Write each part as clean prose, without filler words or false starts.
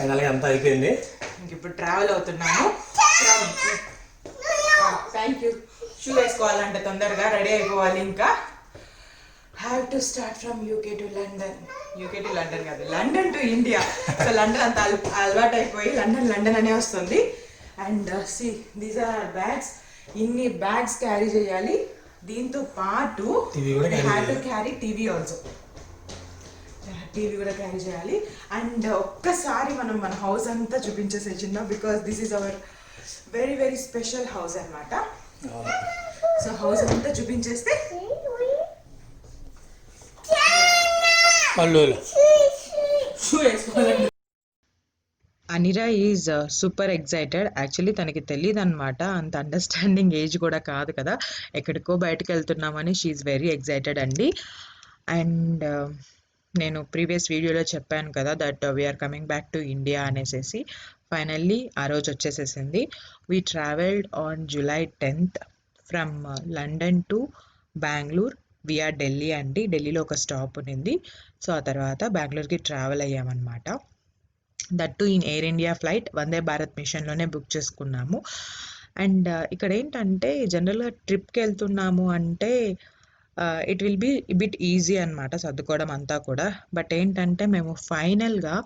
ఫైనల్గా అంతా అయిపోయింది. ఇంక ఇప్పుడు ట్రావెల్ అవుతున్నాము. Thank you. షూ వేసుకోవాలంటే తొందరగా రెడీ అయిపోవాలి. ఇంకా have to start from UK to London. UK to London కాదు, London to India. So London అంత అలవాటు అయిపోయి లండన్ అనే వస్తుంది. And see these are bags. ఇన్ని బ్యాగ్స్ క్యారీ చేయాలి. దీంతో పాటు have to carry TV also. TV కూడా క్యారీ చేయాలి. అండ్ ఒక్కసారి మనం మన హౌస్ అంతా చూపించేసే చిన్న, because this is our very very special house అనమాట. సో హౌస్ అంతా చూపించేస్తే Anira is super excited. Actually తనకి తెలియదు అనమాట, అంత అండర్స్టాండింగ్ ఏజ్ కూడా కాదు కదా, ఎక్కడికో బయటకు వెళ్తున్నామని షీఈ్ వెరీ ఎక్సైటెడ్ అండి. అండ్ నేను ప్రీవియస్ వీడియోలో చెప్పాను కదా that we are coming back to India అనేసి. ఫైనల్లీ ఆ రోజు వచ్చేసేసింది. We travelled on July 10th from London to Bengaluru via Delhi అండి. ఢిల్లీలో ఒక స్టాప్ ఉన్నింది. సో ఆ తర్వాత బెంగళూరుకి ట్రావెల్ అయ్యామన్నమాట. That in Air India flight Vande Bharat మిషన్లోనే బుక్ చేసుకున్నాము. అండ్ ఇక్కడ ఏంటంటే జనరల్గా ట్రిప్కి వెళ్తున్నాము అంటే it will be bit easy అనమాట సర్దుకోవడం అంతా కూడా. బట్ ఏంటంటే మేము ఫైనల్గా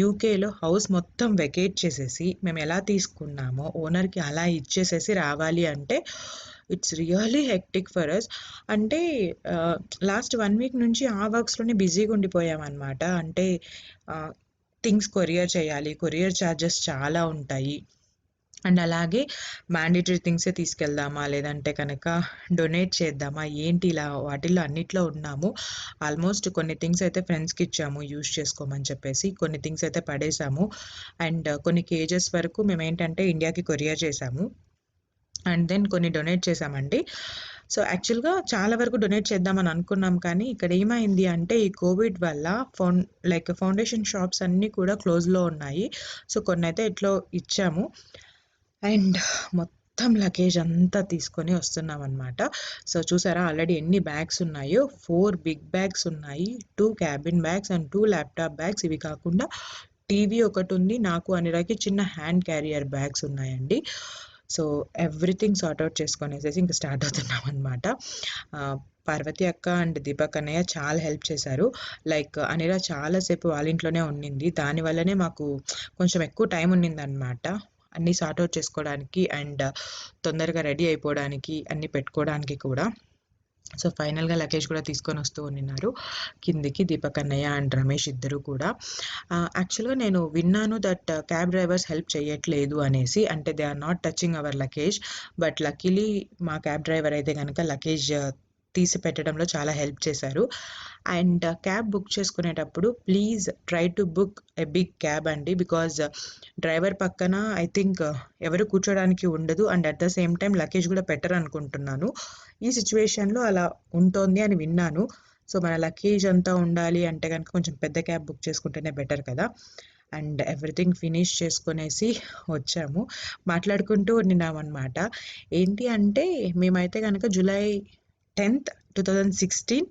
యూకేలో హౌస్ మొత్తం వెకేట్ చేసేసి మేము ఎలా తీసుకున్నామో ఓనర్కి అలా ఇచ్చేసేసి రావాలి అంటే it's really hectic for us. అంటే లాస్ట్ 1 వీక్ నుంచి ఆ వర్క్స్లోనే బిజీగా ఉండిపోయామన్నమాట. అంటే థింగ్స్ కొరియర్ చేయాలి, కొరియర్ ఛార్జెస్ చాలా ఉంటాయి. అండ్ అలాగే మ్యాండేటరీ థింగ్సే తీసుకెళ్దామా లేదంటే కనుక డొనేట్ చేద్దామా ఏంటి, ఇలా వాటిల్లో అన్నిట్లో ఉన్నాము. ఆల్మోస్ట్ కొన్ని థింగ్స్ అయితే ఫ్రెండ్స్కి ఇచ్చాము యూజ్ చేసుకోమని చెప్పేసి, కొన్ని థింగ్స్ అయితే పడేసాము. అండ్ కొన్ని కేజెస్ వరకు మేము ఏంటంటే ఇండియాకి కొరియర్ చేసాము. అండ్ దెన్ కొన్ని డొనేట్ చేసామండి. సో యాక్చువల్గా చాలా వరకు డొనేట్ చేద్దామని అనుకున్నాం, కానీ ఇక్కడ ఏమైంది అంటే ఈ కోవిడ్ వల్ల ఫౌండేషన్ షాప్స్ అన్నీ కూడా క్లోజ్లో ఉన్నాయి. సో కొన్ని అయితే ఇట్లా ఇచ్చాము. అండ్ మొత్తం లగేజ్ అంతా తీసుకొని వస్తున్నాం అనమాట. సో చూసారా ఆల్రెడీ ఎన్ని బ్యాగ్స్ ఉన్నాయో, 4 బిగ్ బ్యాగ్స్ ఉన్నాయి, 2 cabin bags and 2 laptop bags. ఇవి కాకుండా టీవీ ఒకటి ఉంది, నాకు అనిరాకి చిన్న హ్యాండ్ క్యారియర్ బ్యాగ్స్ ఉన్నాయండి. సో ఎవ్రీథింగ్ సార్ట్ అవుట్ చేసుకొనేసేసి ఇంకా స్టార్ట్ అవుతున్నాం అనమాట. పార్వతి అక్క అండ్ దీపక్ అన్నయ్య చాలా హెల్ప్ చేశారు. లైక్ అనిరా చాలాసేపు వాళ్ళ ఇంట్లోనే ఉండింది, దానివల్లనే మాకు కొంచెం ఎక్కువ టైం ఉన్నిందనమాట అన్నీ సార్ట్ అవుట్ చేసుకోవడానికి అండ్ తొందరగా రెడీ అయిపోవడానికి అన్నీ పెట్టుకోవడానికి కూడా. సో ఫైనల్గా లగేజ్ కూడా తీసుకొని వస్తూ ఉన్నారు కిందికి దీపక్ అన్నయ్య అండ్ రమేష్ ఇద్దరు కూడా. యాక్చువల్గా నేను విన్నాను దట్ క్యాబ్ డ్రైవర్స్ హెల్ప్ చేయట్లేదు అనేసి, అంటే they are not touching our luggage. But luckily మా క్యాబ్ డ్రైవర్ అయితే కనుక లగేజ్ తీసి పెట్టడంలో చాలా హెల్ప్ చేశారు. అండ్ క్యాబ్ బుక్ చేసుకునేటప్పుడు please try to book a big cab అండి, బికాజ్ డ్రైవర్ పక్కన ఐ థింక్ ఎవరు కూర్చోడానికి ఉండదు and at the same time luggage కూడా పెట్టరు అనుకుంటున్నాను. ఈ సిచ్యువేషన్లో అలా ఉంటుంది అని విన్నాను. సో మన లగేజ్ అంతా ఉండాలి అంటే కనుక కొంచెం పెద్ద క్యాబ్ బుక్ చేసుకుంటేనే బెటర్ కదా. అండ్ ఎవ్రీథింగ్ ఫినిష్ చేసుకునేసి వచ్చాము. మాట్లాడుకుంటూ ఉన్నామన్నమాట. ఏంటి అంటే మేమైతే కనుక July 10th 2016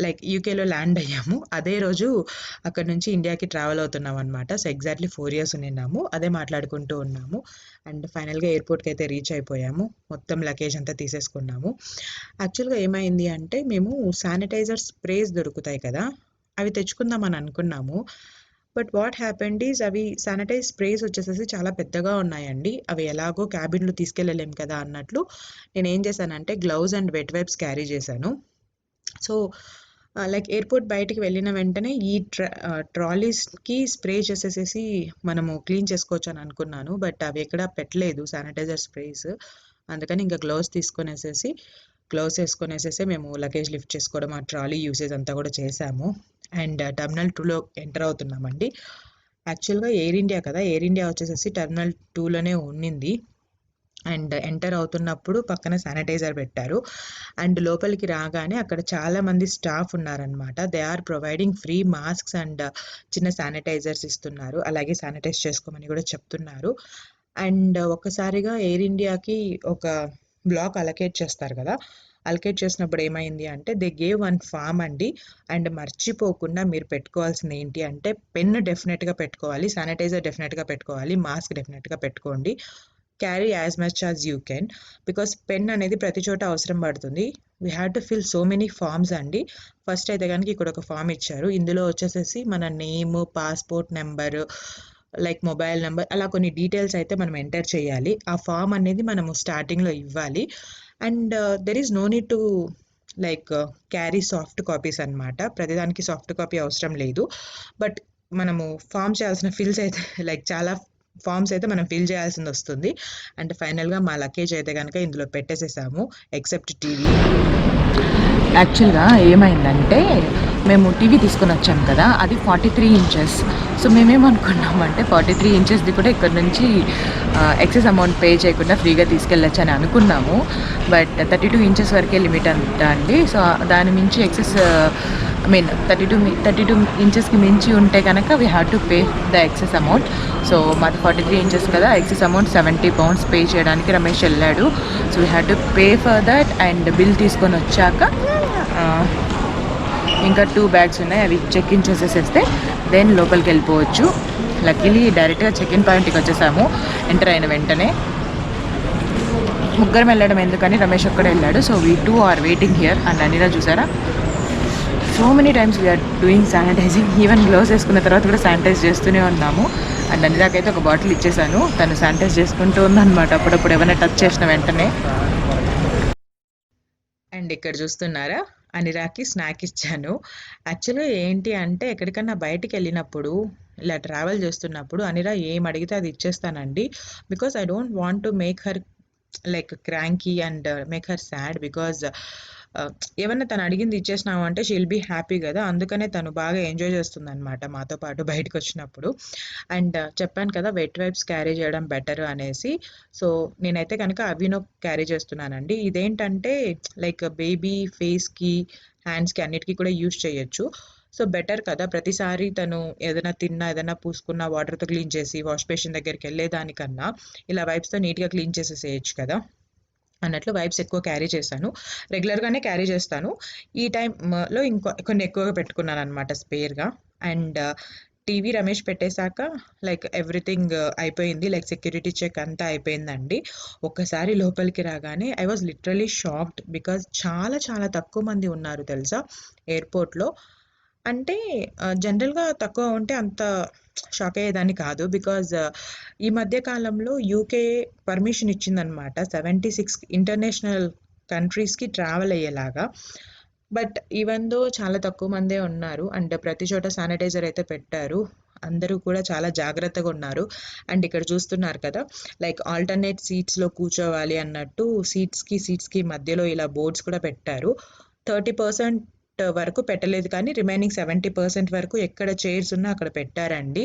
లైక్ యూకేలో ల్యాండ్ అయ్యాము. అదే రోజు అక్కడ నుంచి ఇండియాకి ట్రావెల్ అవుతున్నాం అనమాట. సో ఎగ్జాక్ట్లీ 4 years ఉన్నాము, అదే మాట్లాడుకుంటూ ఉన్నాము. అండ్ ఫైనల్గా ఎయిర్పోర్ట్కి అయితే రీచ్ అయిపోయాము, మొత్తం లగేజ్ అంతా తీసేసుకున్నాము. యాక్చువల్గా ఏమైంది అంటే మేము శానిటైజర్ స్ప్రేస్ దొరుకుతాయి కదా, అవి తెచ్చుకుందామని అనుకున్నాము. బట్ వాట్ హ్యాపెండ్ ఈజ్ అవి శానిటైజ్ స్ప్రేస్ వచ్చేసేసి చాలా పెద్దగా ఉన్నాయండి. అవి ఎలాగో క్యాబిన్లో తీసుకెళ్ళలేం కదా అన్నట్లు నేను ఏం చేశానంటే gloves and wet wipes carry చేశాను. సో లైక్ ఎయిర్పోర్ట్ బయటికి వెళ్ళిన వెంటనే ఈ ట్రాలీస్కి స్ప్రే చేసేసేసి మనము క్లీన్ చేసుకోవచ్చు అని అనుకున్నాను. బట్ అవి ఎక్కడా పెట్టలేదు శానిటైజర్ స్ప్రేస్. అందుకని ఇంకా గ్లౌస్ వేసుకొనేసేసి మేము లగేజ్ లిఫ్ట్ చేసుకోవడం, ఆ ట్రాలీ యూసేజ్ అంతా కూడా చేసాము. అండ్ టర్మినల్ 2లో ఎంటర్ అవుతున్నామండి. యాక్చువల్గా ఎయిర్ ఇండియా కదా, ఎయిర్ ఇండియా వచ్చేసేసి టర్మినల్ 2లోనే ఉన్నింది. అండ్ ఎంటర్ అవుతున్నప్పుడు పక్కన శానిటైజర్ పెట్టారు. అండ్ లోపలికి రాగానే అక్కడ చాలామంది స్టాఫ్ ఉన్నారనమాట. They are providing free masks and చిన్న శానిటైజర్స్ ఇస్తున్నారు, అలాగే శానిటైజ్ చేసుకోమని కూడా చెప్తున్నారు. అండ్ ఒక్కసారిగా ఎయిర్ ఇండియాకి ఒక బ్లాక్ అలొకేట్ చేస్తారు కదా, అలకేట్ చేసినప్పుడు ఏమైంది అంటే దే గేవ్ వన్ ఫామ్ అండి. అండ్ మర్చిపోకుండా మీరు పెట్టుకోవాల్సింది ఏంటి అంటే పెన్ డెఫినెట్గా పెట్టుకోవాలి, శానిటైజర్ డెఫినెట్గా పెట్టుకోవాలి, మాస్క్ డెఫినెట్గా పెట్టుకోండి. Carry as much as you can, because pen అనేది ప్రతి చోట అవసరం పడుతుంది. We have to fill so many forms అండి. ఫస్ట్ అయితే కనుక ఇక్కడ ఒక ఫామ్ ఇచ్చారు, ఇందులో వచ్చేసేసి మన name, passport number, like mobile number, అలా కొన్ని డీటెయిల్స్ అయితే మనం ఎంటర్ చేయాలి. ఆ ఫామ్ అనేది మనము స్టార్టింగ్లో ఇవ్వాలి. And there is no need to like carry soft copies అనమాట. ప్రతిదానికి సాఫ్ట్ కాపీ అవసరం లేదు. బట్ మనము ఫామ్ చేయాల్సిన ఫిల్స్ అయితే లైక్ చాలా ఫామ్స్ అయితే మనం ఫిల్ చేయాల్సింది వస్తుంది. అండ్ ఫైనల్గా మా లగేజ్ అయితే కనుక ఇందులో పెట్టేసేసాము, ఎక్సెప్ట్ టీవీ. యాక్చువల్గా ఏమైందంటే మేము టీవీ తీసుకొని వచ్చాం కదా, అది 43 ఇంచెస్. సో మేమేమనుకున్నామంటే 43 ఇంచెస్ది కూడా ఇక్కడ నుంచి ఎక్సెస్ అమౌంట్ పే చేయకుండా ఫ్రీగా తీసుకెళ్ళచ్చు అని అనుకున్నాము. బట్ 32 ఇంచెస్ వరకే లిమిట్ అంట అండి. సో దాని మించి ఎక్సెస్ ఐ మీన్ 32 ఇంచెస్కి మించి ఉంటే కనుక we have to pay the excess amount. So మాది 43 ఇంచెస్ కదా, ఎక్సెస్ అమౌంట్ 70 pounds పే చేయడానికి రమేష్ వెళ్ళాడు. So we have to pay for that. And bill తీసుకొని వచ్చాక ఇంకా 2 bags ఉన్నాయి, అవి చెక్ ఇన్ చేసేసేస్తే దెన్ లోపలికి వెళ్ళిపోవచ్చు. లక్కీలీ డైరెక్ట్గా చెక్ ఇన్ పాయింట్కి వచ్చేసాము. ఎంటర్ అయిన వెంటనే ముగ్గురం వెళ్ళడం ఎందుకని రమేష్ ఒక్కడే వెళ్ళాడు. So we 2 are waiting here. And Anira చూసారా, so many times we are doing sanitising. Even gloves వేసుకున్న తర్వాత కూడా శానిటైజ్ చేస్తూనే ఉన్నాము. అండ్ అనిరాకైతే ఒక బాటిల్ ఇచ్చేసాను, తను శానిటైజ్ చేసుకుంటూ ఉందన్నమాట అప్పుడప్పుడు ఏమైనా టచ్ చేసిన వెంటనే. అండ్ ఇక్కడ చూస్తున్నారా, అనిరాకి స్నాక్ ఇచ్చాను. యాక్చువల్గా ఏంటి అంటే ఎక్కడికన్నా బయటికి వెళ్ళినప్పుడు ఇలా ట్రావెల్ చేస్తున్నప్పుడు అనిరా ఏం అడిగితే అది ఇచ్చేస్తానండి. Because I don't want to make her like cranky and make her sad. Because ఏమన్నా తను అడిగింది ఇచ్చేసినాము అంటే షీ విల్ బీ హ్యాపీ కదా, అందుకనే తను బాగా ఎంజాయ్ చేస్తుంది అనమాట మాతో పాటు బయటకు వచ్చినప్పుడు. అండ్ చెప్పాను కదా వెట్ వైప్స్ క్యారీ చేయడం బెటర్ అనేసి. సో నేనైతే కనుక అవినో క్యారీ చేస్తున్నానండి. ఇదేంటంటే లైక్ బేబీ ఫేస్కి, హ్యాండ్స్కి అన్నిటికీ కూడా యూజ్ చేయొచ్చు. సో బెటర్ కదా, ప్రతిసారి తను ఏదైనా తిన్నా ఏదైనా పూసుకున్నా వాటర్తో క్లీన్ చేసి వాష్ బేసిన్ దగ్గరికి వెళ్ళేదానికన్నా ఇలా వైప్స్తో నీట్గా క్లీన్ చేసేసేయచ్చు కదా అన్నట్లు వైప్స్ ఎక్కువ క్యారీ చేశాను. రెగ్యులర్గానే క్యారీ చేస్తాను, ఈ టైంలో కొన్ని ఎక్కువగా పెట్టుకున్నాను అనమాట స్పేర్గా. అండ్ టీవీ రమేష్ పెట్టేశాక లైక్ ఎవ్రీథింగ్ అయిపోయింది, లైక్ సెక్యూరిటీ చెక్ అంతా అయిపోయిందండి. ఒక్కసారి లోపలికి రాగానే I was literally shocked. Because చాలా చాలా తక్కువ మంది ఉన్నారు తెలుసా ఎయిర్పోర్ట్లో. అంటే జనరల్గా తక్కువ ఉంటే అంత షాక్ అయ్యేదాన్ని కాదు. బికాజ్ ఈ మధ్య కాలంలో యూకే పర్మిషన్ ఇచ్చిందనమాట 76 ఇంటర్నేషనల్ కంట్రీస్కి ట్రావెల్ అయ్యేలాగా. బట్ ఈవెన్ దో చాలా తక్కువ మందే ఉన్నారు. అండ్ ప్రతి చోట శానిటైజర్ అయితే పెట్టారు, అందరూ కూడా చాలా జాగ్రత్తగా ఉన్నారు. అండ్ ఇక్కడ చూస్తున్నారు కదా లైక్ ఆల్టర్నేట్ సీట్స్లో కూర్చోవాలి అన్నట్టు సీట్స్కి మధ్యలో ఇలా బోర్డ్స్ కూడా పెట్టారు. 30% వరకు పెట్టలేదు, కానీ రిమైనింగ్ 70% వరకు ఎక్కడ చైర్స్ ఉన్నా అక్కడ పెట్టారండి.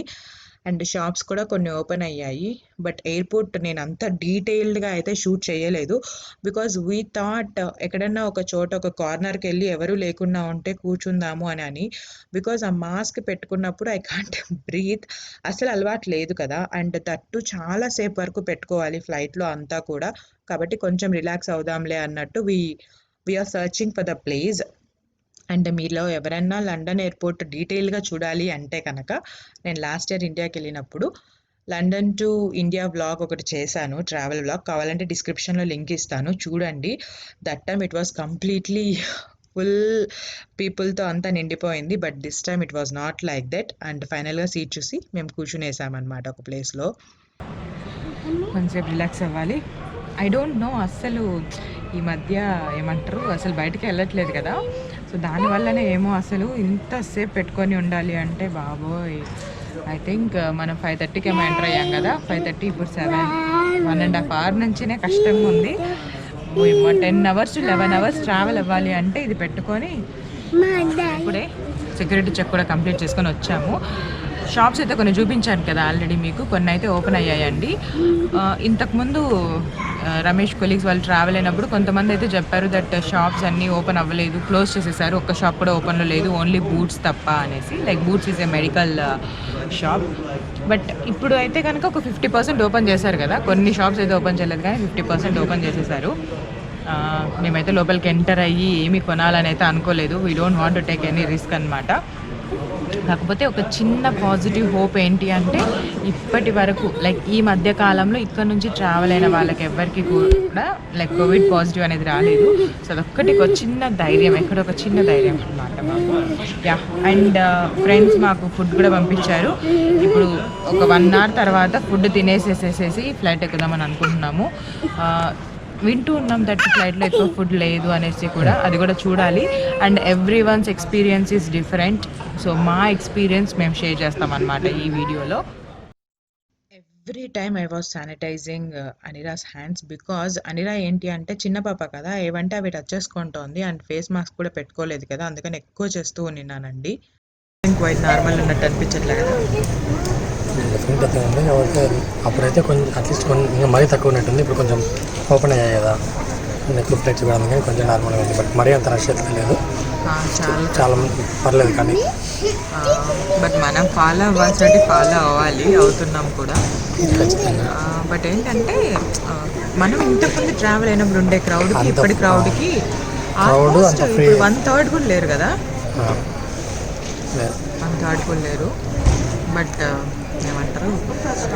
అండ్ షాప్స్ కూడా కొన్ని ఓపెన్ అయ్యాయి. బట్ ఎయిర్పోర్ట్ నేను అంత డీటెయిల్డ్గా అయితే షూట్ చేయలేదు. బికాజ్ వీ థాట్ ఎక్కడన్నా ఒక చోట ఒక కార్నర్కి వెళ్ళి ఎవరూ లేకుండా ఉంటే కూర్చుందాము అని. బికాజ్ ఆ మాస్క్ పెట్టుకున్నప్పుడు ఐ కాంట్ బ్రీత్, అసలు అలవాటు లేదు కదా. అండ్ దట్టు చాలాసేపు వరకు పెట్టుకోవాలి ఫ్లైట్లో అంతా కూడా. కాబట్టి కొంచెం రిలాక్స్ అవుదాంలే అన్నట్టు we're searching for the place. And మీలో ఎవరైనా లండన్ ఎయిర్పోర్ట్ డీటెయిల్గా చూడాలి అంటే కనుక నేను లాస్ట్ ఇయర్ ఇండియాకి వెళ్ళినప్పుడు లండన్ టు ఇండియా వ్లాగ్ ఒకటి చేశాను, ట్రావెల్ వ్లాగ్. కావాలంటే డిస్క్రిప్షన్లో లింక్ ఇస్తాను, చూడండి. That time it was completely full పీపుల్తో అంతా నిండిపోయింది. But this time it was not like that. And ఫైనల్గా సీట్ చూసి మేము కూర్చునేసామన్నమాట ఒక ప్లేస్లో. కొంచెంసేపు రిలాక్స్ అవ్వాలి. ఐ డోంట్ నో, అస్సలు ఈ మధ్య ఏమంటారు అసలు బయటికి వెళ్ళట్లేదు కదా. సో దానివల్లనే ఏమో అసలు ఇంతసేపు పెట్టుకొని ఉండాలి అంటే బాబోయ్. ఐ థింక్ మనం 5:30కి ఏమో ఎంటర్ అయ్యాం కదా, 5:30 ఇప్పుడు 7, 1.5 hour నుంచినే కష్టంగా ఉంది. 10 hours to 11 hours ట్రావెల్ అవ్వాలి అంటే ఇది పెట్టుకొని. ఇప్పుడే సెక్యూరిటీ చెక్ కూడా కంప్లీట్ చేసుకొని వచ్చాము. షాప్స్ అయితే కొన్ని చూపించాను కదా ఆల్రెడీ మీకు, కొన్ని అయితే ఓపెన్ అయ్యాయండి. ఇంతకుముందు రమేష్ కొలీగ్స్ వాళ్ళు ట్రావెల్ అయినప్పుడు కొంతమంది అయితే చెప్పారు దట్ షాప్స్ అన్నీ ఓపెన్ అవ్వలేదు, క్లోజ్ చేసేసారు, ఒక్క షాప్ కూడా ఓపెన్లో లేదు, ఓన్లీ బూట్స్ తప్ప అనేసి. Like boots is a medical shop. But ఇప్పుడు అయితే కనుక ఒక 50% ఓపెన్ చేశారు కదా, కొన్ని షాప్స్ అయితే ఓపెన్ చేయలేదు కానీ 50% ఓపెన్ చేసేసారు. మేమైతే లోపలికి ఎంటర్ అయ్యి ఏమి కొనాలని అయితే అనుకోలేదు. We don't want to take any risk అనమాట. కాకపోతే ఒక చిన్న పాజిటివ్ హోప్ ఏంటి అంటే ఇప్పటి వరకు లైక్ ఈ మధ్య కాలంలో ఇక్కడ నుంచి ట్రావెల్ అయిన వాళ్ళకి ఎవరికి కూడా లైక్ కోవిడ్ పాజిటివ్ అనేది రాలేదు. సో అదొక్కటి ఒక చిన్న ధైర్యం, ఎక్కడ ఒక చిన్న ధైర్యం అనమాట మాకు. యా, అండ్ ఫ్రెండ్స్ మాకు ఫుడ్ కూడా పంపించారు. ఇప్పుడు ఒక 1 hour తర్వాత ఫుడ్ తినేసేసేసి ఫ్లైట్ ఎక్కుదామని అనుకుంటున్నాము. వింటూ ఉన్నాం దట్ ఫ్లైట్లో ఎక్కువ ఫుడ్ లేదు అనేసి కూడా, అది కూడా చూడాలి. And every one's experience is different. So మా ఎక్స్పీరియన్స్ మేము షేర్ చేస్తాం అనమాట ఈ వీడియోలో. Every time I was sanitising Anira's hands because Anira ఏంటి అంటే చిన్న పాప కదా, ఏవంటే అవి టచ్ చేసుకుంటోంది అండ్ ఫేస్ మాస్క్ కూడా పెట్టుకోలేదు కదా, అందుకని ఎక్కువ చేస్తూ ఉన్నానండి. క్వైట్ నార్మల్ ఉన్నట్టు అనిపించట్లేదు కదా. డిఫరెంట్ అయితే ఉంది కాబట్టి అప్పుడైతే కొంచెం అట్లీస్ట్ ఇంకా మరీ తక్కువ ఉన్నట్టుంది. ఇప్పుడు కొంచెం ఓపెన్ అయ్యాయి కదా, నెక్లు ఫ్లైట్స్ కూడా కానీ కొంచెం నార్మల్గా ఉంది. బట్ మరీ అంత రష్ అయితే లేదు, చాలా పర్లేదు. కానీ బట్ మనం ఫాలో అవ్వాల్సినట్టు ఫాలో అవుతున్నాం కూడా ఖచ్చితంగా. బట్ ఏంటంటే మనం ఇంతకుముందు ట్రావెల్ అయినప్పుడు ఉండే క్రౌడ్కి ఇప్పటి క్రౌడ్కి ఆల్మోస్ట్ 1/3 కూడా లేరు కదా, 1/3 కూడా లేరు. బట్ ఏమంటారు,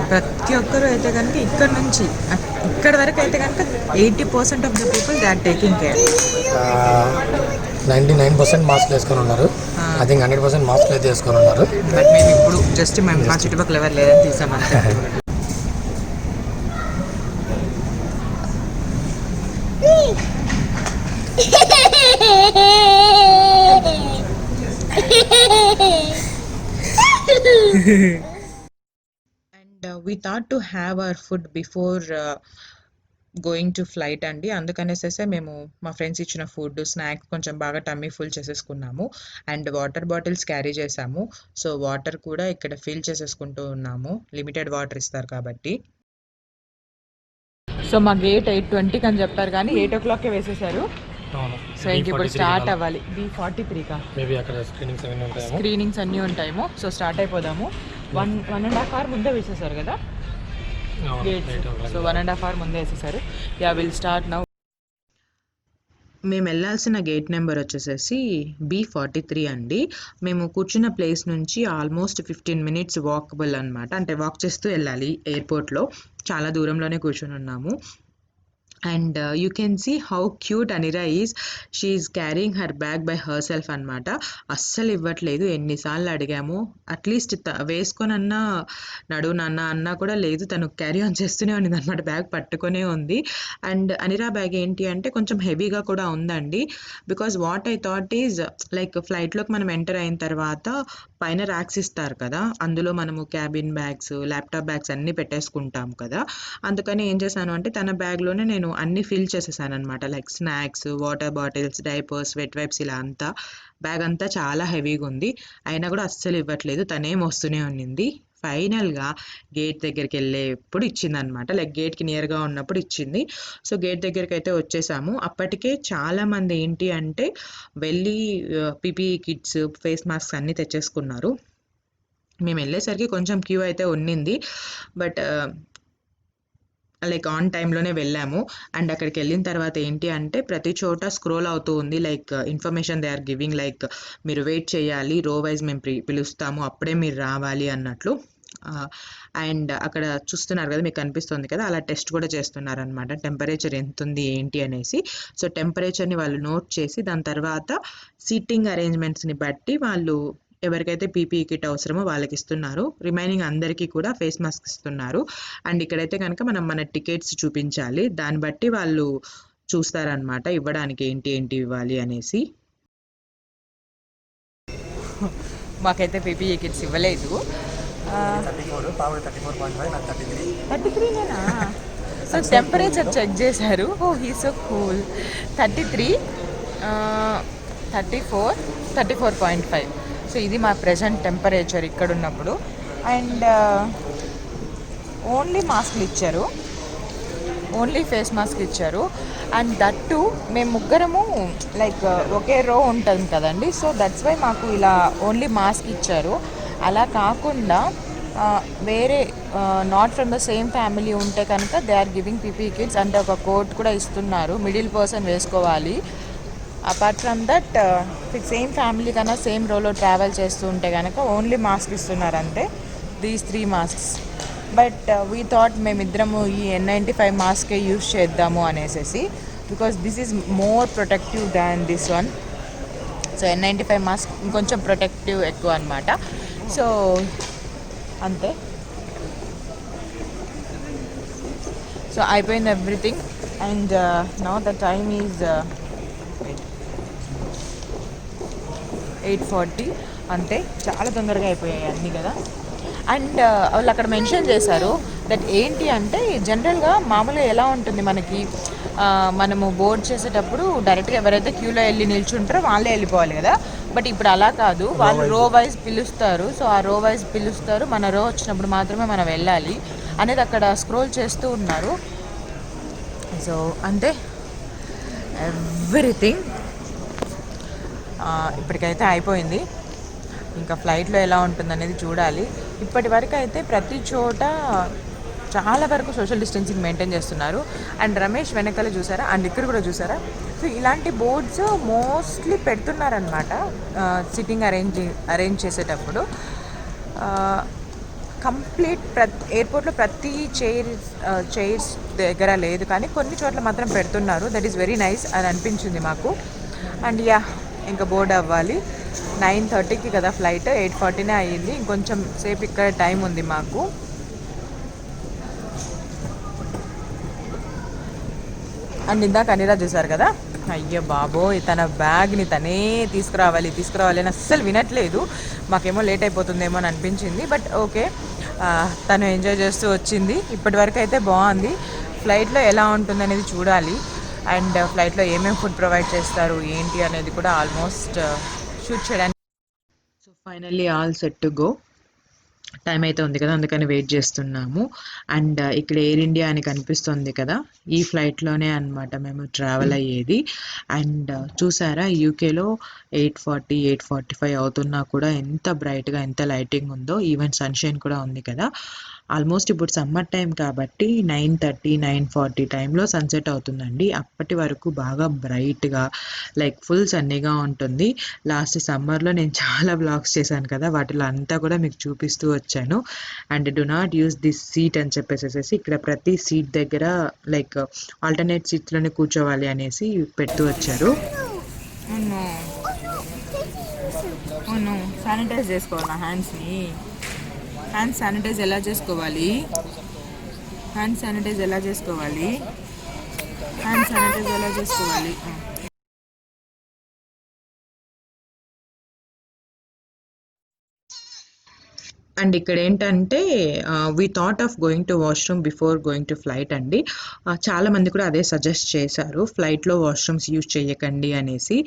ప్రతి ఒక్కరు అయితే కనుక ఇక్కడ వరకు అయితే కనుక 80% of the people they are taking care. 99% mask వేసుకొని ఉన్నారు. ఐ థింక్ 100% మాస్క్ అయితే వేసుకొని ఉన్నారు. బట్ మేము ఇప్పుడు జస్ట్ మా చుట్టుపక్కల ఎవరు లేదని తీసామంటే. And we thought to have our food before going to flight అండి. అందుకనేసేసే మేము మా ఫ్రెండ్స్ ఇచ్చిన ఫుడ్ స్నాక్స్ కొంచెం బాగా టమ్మీ ఫుల్ చేసేసుకున్నాము. అండ్ వాటర్ బాటిల్స్ క్యారీ చేసాము. సో వాటర్ కూడా ఇక్కడ ఫిల్ చేసేసుకుంటూ ఉన్నాము, లిమిటెడ్ వాటర్ ఇస్తారు కాబట్టి. సో మా గేట్ 8:20 అని చెప్పారు కానీ 8 o'clock వేసేసారు. సో ఇంక ఇప్పుడు స్టార్ట్ అవ్వాలి. B43కా మేబీ అక్కడ స్క్రీనింగ్స్ అన్నీ ఉంటాయేమో. So start అయిపోదాము. 1.5 hour ముందే వేసేసారు కదా గేట్స్. సో 1.5 hour ముందే వేసేసారు. Yeah, will start now. మేము వెళ్ళాల్సిన గేట్ నెంబర్ వచ్చేసేసి B43 అండి. మేము కూర్చున్న ప్లేస్ నుంచి ఆల్మోస్ట్ 15 minutes వాకబుల్ అనమాట, అంటే వాక్ చేస్తూ వెళ్ళాలి. ఎయిర్పోర్ట్లో చాలా దూరంలోనే కూర్చొని ఉన్నాము. And you can see how cute Anira is. She is carrying her bag by herself అనమాట. అస్సలు ఇవ్వట్లేదు, ఎన్నిసార్లు అడిగాము. అట్లీస్ట్ వేసుకొనన్నా నడు నాన్న అన్నా కూడా లేదు, తను క్యారీ ఆన్ చేస్తూనే ఉంది అనమాట, బ్యాగ్ పట్టుకొనే ఉంది. అండ్ అనిరా బ్యాగ్ ఏంటి అంటే కొంచెం హెవీగా కూడా ఉందండి. Because what I thought is like ఫ్లైట్లోకి మనం ఎంటర్ అయిన తర్వాత పైన ర్యాక్స్ ఇస్తారు కదా, అందులో మనము క్యాబిన్ బ్యాగ్స్, ల్యాప్టాప్ బ్యాగ్స్ అన్నీ పెట్టేసుకుంటాం కదా. అందుకని ఏం చేశాను అంటే తన బ్యాగ్లోనే నేను అన్నీ ఫిల్ చేసేసాను అనమాట, like snacks, water bottles, diapers, wet wipes, ఇలా అంతా. బ్యాగ్ అంతా చాలా హెవీగా ఉంది, అయినా కూడా అస్సలు ఇవ్వట్లేదు, తనేం వస్తూనే ఉన్నింది. ఫైనల్గా గేట్ దగ్గరికి వెళ్ళేప్పుడు ఇచ్చింది అనమాట, లైక్ గేట్కి నియర్గా ఉన్నప్పుడు ఇచ్చింది. సో గేట్ దగ్గరికి అయితే వచ్చేసాము. అప్పటికే చాలామంది ఏంటి అంటే వెళ్ళి పీపీఈ కిట్స్, ఫేస్ మాస్క్స్ అన్నీ తెచ్చేసుకున్నారు. మేము వెళ్ళేసరికి కొంచెం క్యూ అయితే ఉన్నింది, బట్ లైక్ ఆన్ టైంలోనే వెళ్ళాము. అండ్ అక్కడికి వెళ్ళిన తర్వాత ఏంటి అంటే ప్రతి చోట స్క్రోల్ అవుతూ ఉంది, like information they are giving, like మీరు వెయిట్ చేయాలి, రో వైజ్ మేము పిలుస్తాము, అప్పుడే మీరు రావాలి అన్నట్లు. అండ్ అక్కడ చూస్తున్నారు కదా, మీకు కనిపిస్తుంది కదా, అలా టెస్ట్ కూడా చేస్తున్నారనమాట, టెంపరేచర్ ఎంత ఉంది ఏంటి అనేసి. సో టెంపరేచర్ని వాళ్ళు నోట్ చేసి దాని తర్వాత సీటింగ్ అరేంజ్మెంట్స్ని బట్టి వాళ్ళు ఎవరికైతే పీపీఈ కిట్ అవసరమో వాళ్ళకి ఇస్తున్నారు, రిమైనింగ్ అందరికీ కూడా ఫేస్ మాస్క్ ఇస్తున్నారు. అండ్ ఇక్కడైతే కనుక మనం మన టికెట్స్ చూపించాలి, దాన్ని బట్టి వాళ్ళు చూస్తారనమాట ఇవ్వడానికి ఏంటి ఇవ్వాలి అనేసి. మాకైతే పీపీఈ కిట్స్ ఇవ్వలేదు. 33నేనా? సో టెంపరేచర్ చెక్ చేశారు. Oh he so cool. 33, 34, 34.5. So ఇది మా ప్రెజెంట్ టెంపరేచర్ ఇక్కడ ఉన్నప్పుడు. అండ్ ఓన్లీ మాస్క్లు ఇచ్చారు, ఓన్లీ ఫేస్ మాస్క్ ఇచ్చారు. అండ్ దట్టు మేము ముగ్గురము లైక్ ఒకే రో ఉంటుంది కదండి, సో దట్స్ వై మాకు ఇలా ఓన్లీ మాస్క్ ఇచ్చారు. అలా కాకుండా వేరే not from the same family ఉంటే కనుక they are giving PP kits అంటే ఒక కోట్ కూడా ఇస్తున్నారు, మిడిల్ పర్సన్ వేసుకోవాలి. Apart from that same family కన్నా సేమ్ రోలో ట్రావెల్ చేస్తూ ఉంటే కనుక ఓన్లీ మాస్క్ ఇస్తున్నారు అంతే, these 3 masks. But we thought మేమిద్దరము ఈ N95 మాస్కే యూస్ చేద్దాము అనేసి, because this is more protective than this one. So N95 mask ఇంకొంచెం ప్రొటెక్టివ్ ఎక్కువ అనమాట. సో అంతే. సో అయిపోయింది everything. And now the time is 8:40 అంతే. చాలా తొందరగా అయిపోయాయి అన్నీ కదా. అండ్ వాళ్ళు అక్కడ మెన్షన్ చేశారు దట్ ఏంటి అంటే జనరల్గా మామూలుగా ఎలా ఉంటుంది మనకి, మనము బోర్డ్ చేసేటప్పుడు డైరెక్ట్గా ఎవరైతే క్యూలో వెళ్ళి నిల్చుంటారో వాళ్ళే వెళ్ళిపోవాలి కదా. బట్ ఇప్పుడు అలా కాదు, వాళ్ళు రో వైజ్ పిలుస్తారు. సో ఆ రో వైజ్ పిలుస్తారు, మన రో వచ్చినప్పుడు మాత్రమే మనం వెళ్ళాలి అనేది అక్కడ స్క్రోల్ చేస్తూ ఉన్నారు. సో అంతే ఎవ్రీథింగ్ ఇప్పటికైతే అయిపోయింది. ఇంకా ఫ్లైట్లో ఎలా ఉంటుందనేది చూడాలి. ఇప్పటి వరకు అయితే ప్రతి చోట చాలా వరకు సోషల్ డిస్టెన్సింగ్ మెయింటైన్ చేస్తున్నారు. అండ్ రమేష్ వెనకాల చూసారా, అండ్ ఇక్కడ కూడా చూసారా. సో ఇలాంటి బోర్డ్స్ మోస్ట్లీ పెడుతున్నారనమాట సిట్టింగ్ అరేంజ్ చేసేటప్పుడు. కంప్లీట్ ఎయిర్పోర్ట్లో ప్రతి చైర్స్ దగ్గర లేదు, కానీ కొన్ని చోట్ల మాత్రం పెడుతున్నారు. దట్ ఈస్ వెరీ నైస్ అని అనిపించింది మాకు. అండ్ ఇంకా బోర్డ్ అవ్వాలి. 9:30కి కదా ఫ్లైట్, 8:40 అయ్యింది. ఇంకొంచెం సేపు ఇక్కడ టైం ఉంది మాకు. అండ్ ఇందాక అనిరా చూసారు కదా, అయ్యో బాబోయ్ తన బ్యాగ్ని తనే తీసుకురావాలి అని అస్సలు వినట్లేదు. మాకేమో లేట్ అయిపోతుందేమో అని అనిపించింది. బట్ ఓకే, తను ఎంజాయ్ చేస్తూ వచ్చింది. ఇప్పటి వరకు అయితే బాగుంది. ఫ్లైట్లో ఎలా ఉంటుందనేది చూడాలి. అండ్ ఫ్లైట్లో ఏమేమి ఫుడ్ ప్రొవైడ్ చేస్తారు ఏంటి అనేది కూడా ఆల్మోస్ట్ షూట్ చేయడానికి. So finally all set to go. Time అయితే ఉంది కదా, అందుకని వెయిట్ చేస్తున్నాము. అండ్ ఇక్కడ ఎయిర్ ఇండియా అని కనిపిస్తుంది కదా, ఈ ఫ్లైట్లోనే అనమాట మేము ట్రావెల్ అయ్యేది. అండ్ చూసారా యూకేలో 8:40 8:45 అవుతున్నా కూడా ఎంత బ్రైట్గా ఎంత లైటింగ్ ఉందో. ఈవెన్ సన్షైన్ కూడా ఉంది కదా. ఆల్మోస్ట్ ఇప్పుడు సమ్మర్ టైం కాబట్టి 9:30 9:40 టైంలో సన్సెట్ అవుతుందండి. అప్పటి వరకు బాగా బ్రైట్గా లైక్ ఫుల్ సన్నీగా ఉంటుంది. లాస్ట్ సమ్మర్లో నేను చాలా వ్లాగ్స్ చేశాను కదా, వాటిలో అంతా కూడా మీకు చూపిస్తూ వచ్చాను. And do not use this seat అని చెప్పేసి ఇక్కడ ప్రతి సీట్ దగ్గర లైక్ ఆల్టర్నేట్ సీట్స్లోనే కూర్చోవాలి అనేసి పెడుతూ వచ్చారు. శానిటైజ్ చేసుకోవాలి హ్యాండ్స్ని. హ్యాండ్స్ శానిటైజ్ ఎలా చేసుకోవాలి, హ్యాండ్ శానిటైజ్ ఎలా చేసుకోవాలి, హ్యాండ్ శానిటైజ్ ఎలా చేసుకోవాలి. అండ్ ఇక్కడ ఏంటంటే we thought of going to washroom before going to flight అండి. చాలా మంది కూడా అదే సజెస్ట్ చేశారు, ఫ్లైట్లో వాష్రూమ్స్ యూజ్ చేయకండి అనేసి.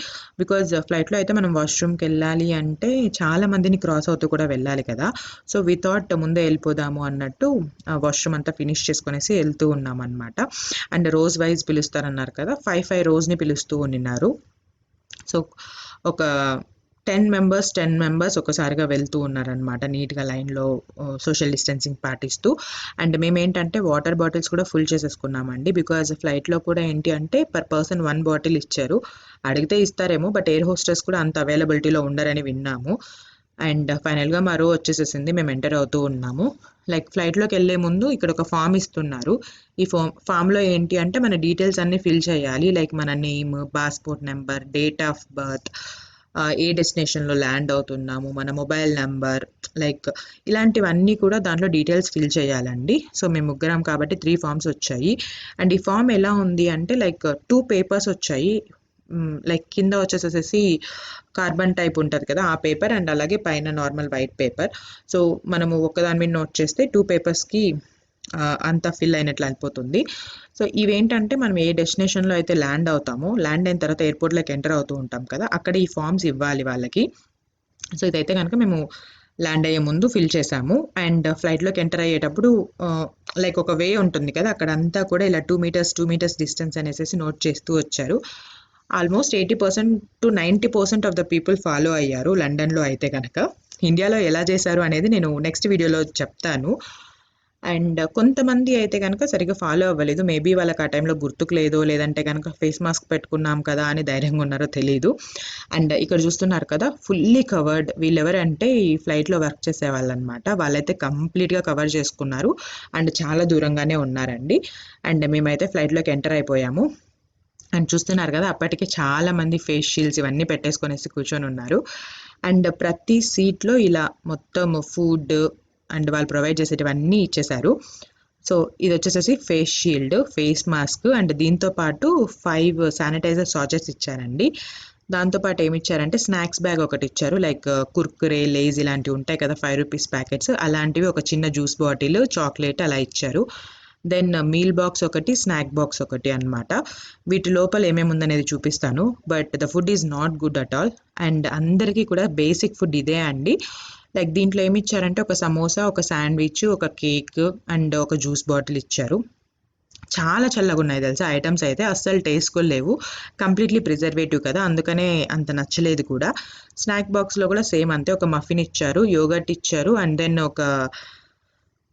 బికాజ్ ఫ్లైట్లో అయితే మనం వాష్రూమ్కి వెళ్ళాలి అంటే చాలా మందిని క్రాస్ అవుతూ కూడా వెళ్ళాలి కదా. సో వీ థాట్ ముందే వెళ్ళిపోదాము అన్నట్టు వాష్రూమ్ అంతా ఫినిష్ చేసుకునేసి వెళ్తూ ఉన్నాం అనమాట. అండ్ రోజ్ వైజ్ పిలుస్తారన్నారు కదా, 5 రోజుని పిలుస్తూ ఉన్నారు. సో ఒక 10 మెంబర్స్ ఒకసారిగా వెళ్తూ ఉన్నారనమాట, నీట్గా లైన్లో సోషల్ డిస్టెన్సింగ్ పాటిస్తూ. అండ్ మేమేంటంటే వాటర్ బాటిల్స్ కూడా ఫుల్ చేసేసుకున్నామండి. బికాజ్ ఫ్లైట్లో కూడా ఏంటి అంటే పర్ పర్సన్ 1 బాటిల్ ఇచ్చారు. అడిగితే ఇస్తారేమో, బట్ ఎయిర్ హోస్టెస్ కూడా అంత అవైలబిలిటీలో ఉండరని విన్నాము. అండ్ ఫైనల్గా మా రో వచ్చేసేసింది, మేము ఎంటర్ అవుతూ ఉన్నాము. లైక్ ఫ్లైట్లోకి వెళ్ళే ముందు ఇక్కడ ఒక ఫామ్ ఇస్తున్నారు. ఈ ఫామ్లో ఏంటి అంటే మన డీటెయిల్స్ అన్నీ ఫిల్ చేయాలి. లైక్ మన name, passport number, date of birth, ఏ డెస్టినేషన్లో ల్యాండ్ అవుతున్నాము, మన మొబైల్ నెంబర్, లైక్ ఇలాంటివన్నీ కూడా దాంట్లో డీటెయిల్స్ ఫిల్ చేయాలండి. సో మేము ముగ్గురం కాబట్టి 3 ఫామ్స్ వచ్చాయి. అండ్ ఈ ఫామ్ ఎలా ఉంది అంటే లైక్ 2 పేపర్స్ వచ్చాయి. లైక్ కింద వచ్చేసేసి కార్బన్ టైప్ ఉంటుంది కదా ఆ పేపర్, అండ్ అలాగే పైన నార్మల్ వైట్ పేపర్. సో మనము ఒకదాని మీద నోట్ చేస్తే 2 పేపర్స్కి అంతా ఫిల్ అయినట్లు అయిపోతుంది. సో ఇవేంటంటే మనం ఏ డెస్టినేషన్లో అయితే ల్యాండ్ అవుతామో, ల్యాండ్ అయిన తర్వాత ఎయిర్పోర్ట్లోకి ఎంటర్ అవుతూ ఉంటాం కదా, అక్కడ ఈ ఫామ్స్ ఇవ్వాలి వాళ్ళకి. సో ఇదైతే కనుక మేము ల్యాండ్ అయ్యే ముందు ఫిల్ చేసాము. అండ్ ఫ్లైట్లోకి ఎంటర్ అయ్యేటప్పుడు లైక్ ఒక వే ఉంటుంది కదా, అక్కడ అంతా కూడా ఇలా 2 మీటర్స్ డిస్టెన్స్ అనేసి నోట్ చేస్తూ వచ్చారు. Almost 80% to 90% of the people follow అయ్యారు లండన్లో అయితే కనుక. ఇండియాలో ఎలా చేశారు అనేది నేను నెక్స్ట్ వీడియోలో చెప్తాను. అండ్ కొంతమంది అయితే కనుక సరిగ్గా ఫాలో అవ్వలేదు. మేబీ వాళ్ళకి ఆ టైంలో గుర్తుకు లేదో, లేదంటే కనుక ఫేస్ మాస్క్ పెట్టుకున్నాం కదా అని ధైర్యంగా ఉన్నారో తెలీదు. అండ్ ఇక్కడ చూస్తున్నారు కదా ఫుల్లీ కవర్డ్. వీళ్ళెవరంటే ఈ ఫ్లైట్లో వర్క్ చేసేవాళ్ళనమాట. వాళ్ళైతే కంప్లీట్గా కవర్ చేసుకున్నారు అండ్ చాలా దూరంగానే ఉన్నారండి. అండ్ మేమైతే ఫ్లైట్లోకి ఎంటర్ అయిపోయాము. అండ్ చూస్తున్నారు కదా అప్పటికే చాలా మంది ఫేస్ షీల్డ్స్ ఇవన్నీ పెట్టేసుకొనేసి కూర్చొని ఉన్నారు. అండ్ ప్రతి సీట్లో ఇలా మొత్తం ఫుడ్ అండ్ వాళ్ళు ప్రొవైడ్ చేసేటివన్నీ ఇచ్చేశారు. సో ఇది వచ్చేసేసి face shield, face mask and దీంతో పాటు 5 శానిటైజర్ సాచెస్ ఇచ్చారండి. దాంతోపాటు ఏమి ఇచ్చారంటే స్నాక్స్ బ్యాగ్ ఒకటి ఇచ్చారు. లైక్ కుర్కురే, లేస్ ఇలాంటివి ఉంటాయి కదా 5 రూపీస్ ప్యాకెట్స్, అలాంటివి ఒక చిన్న జ్యూస్ బాటిల్, చాక్లెట్ అలా ఇచ్చారు. దెన్ మీల్ బాక్స్ ఒకటి, స్నాక్ బాక్స్ ఒకటి అన్నమాట. వీటి లోపల ఏమేమి ఉందనేది చూపిస్తాను. But the food is not good at all. And అందరికీ కూడా బేసిక్ ఫుడ్ ఇదే అండి. లైక్ దీంట్లో ఏమి ఇచ్చారంటే ఒక సమోసా, ఒక శాండ్విచ్, ఒక కేక్ అండ్ ఒక జ్యూస్ బాటిల్ ఇచ్చారు. చాలా చల్లగా ఉన్నాయి తెలుసా ఐటమ్స్ అయితే, అస్సలు టేస్ట్ కూడా లేవు. కంప్లీట్లీ ప్రిజర్వేటివ్ కదా, అందుకనే అంత నచ్చలేదు కూడా. స్నాక్ బాక్స్లో కూడా సేమ్ అంతే, ఒక మఫిన్ ఇచ్చారు, యోగర్ట్ ఇచ్చారు అండ్ దెన్ ఒక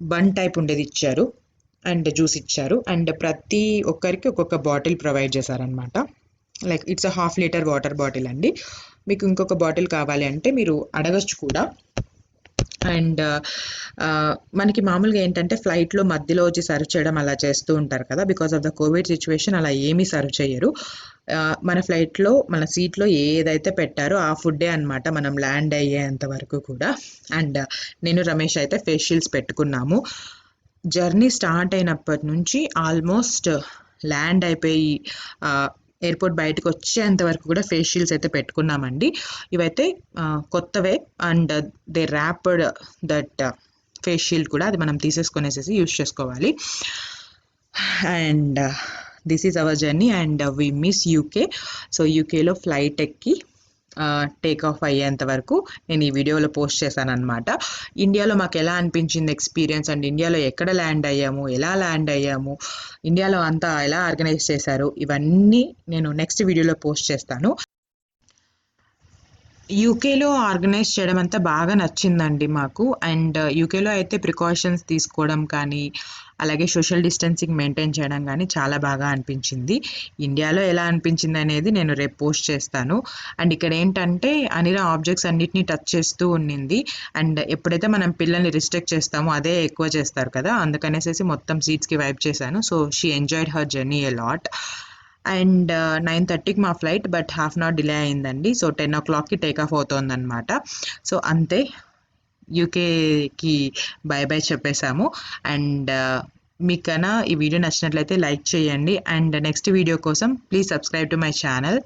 బన్ టైప్ ఉండేది ఇచ్చారు అండ్ జ్యూస్ ఇచ్చారు. అండ్ ప్రతి ఒక్కరికి ఒక్కొక్క బాటిల్ ప్రొవైడ్ చేశారనమాట. Like it's a 1/2 litre water bottle అండి. మీకు ఇంకొక బాటిల్ కావాలి అంటే మీరు అడగచ్చు కూడా. అండ్ మనకి మామూలుగా ఏంటంటే ఫ్లైట్లో మధ్యలో వచ్చి సర్వ్ చేయడం అలా చేస్తూ ఉంటారు కదా, because of the Covid situation అలా ఏమీ సర్వ్ చేయరు. మన ఫ్లైట్లో మన సీట్లో ఏదైతే పెట్టారో ఆ ఫుడ్డే అనమాట మనం ల్యాండ్ అయ్యేంత వరకు కూడా. అండ్ నేను రమేష్ అయితే ఫేస్ షీల్డ్స్ పెట్టుకున్నాము. జర్నీ స్టార్ట్ అయినప్పటి నుంచి ఆల్మోస్ట్ ల్యాండ్ అయిపోయి ఎయిర్పోర్ట్ బయటకు వచ్చేంత వరకు కూడా ఫేస్ షీల్డ్స్ అయితే పెట్టుకున్నామండి. ఇవైతే కొత్తవే and they wrapped that face shield కూడా, అది మనం తీసేసుకొనేసేసి యూస్ చేసుకోవాలి. And this is our journey and we miss UK. So యూకేలో ఫ్లైట్ ఎక్కి టేక్ ఆఫ్ అయ్యేంత వరకు నేను ఈ వీడియోలో పోస్ట్ చేశాను అనమాట. ఇండియాలో మాకు ఎలా అనిపించింది ఎక్స్పీరియన్స్, అండ్ ఇండియాలో ఎక్కడ ల్యాండ్ అయ్యాము, ఎలా ల్యాండ్ అయ్యాము, ఇండియాలో అంతా ఎలా ఆర్గనైజ్ చేశారు, ఇవన్నీ నేను నెక్స్ట్ వీడియోలో పోస్ట్ చేస్తాను. యూకేలో ఆర్గనైజ్ చేయడం అంతా బాగా నచ్చిందండి మాకు. అండ్ యూకేలో అయితే ప్రికాషన్స్ తీసుకోవడం కానీ, అలాగే సోషల్ డిస్టెన్సింగ్ మెయింటైన్ చేయడం కానీ చాలా బాగా అనిపించింది. ఇండియాలో ఎలా అనిపించింది అనేది నేను రేపు పోస్ట్ చేస్తాను. అండ్ ఇక్కడ ఏంటంటే అనిరా ఆబ్జెక్ట్స్ అన్నిటినీ టచ్ చేస్తూ ఉండింది. అండ్ ఎప్పుడైతే మనం పిల్లల్ని రిస్ట్రిక్ట్ చేస్తామో అదే ఎక్కువ చేస్తారు కదా, అందుకనేసి మొత్తం సీట్స్కి వైప్ చేశాను. So she enjoyed her journey a lot. And 9:30కి మా flight, but half an hour delay అయిందండి. సో 10 o'clockకి టేక్ ఆఫ్ అవుతుందన్నమాట. సో అంతే, యూకేకి బై బై చెప్పేశాము. అండ్ మీకన్నా ఈ వీడియో నచ్చినట్లయితే లైక్ చేయండి. అండ్ నెక్స్ట్ వీడియో కోసం please subscribe to my channel.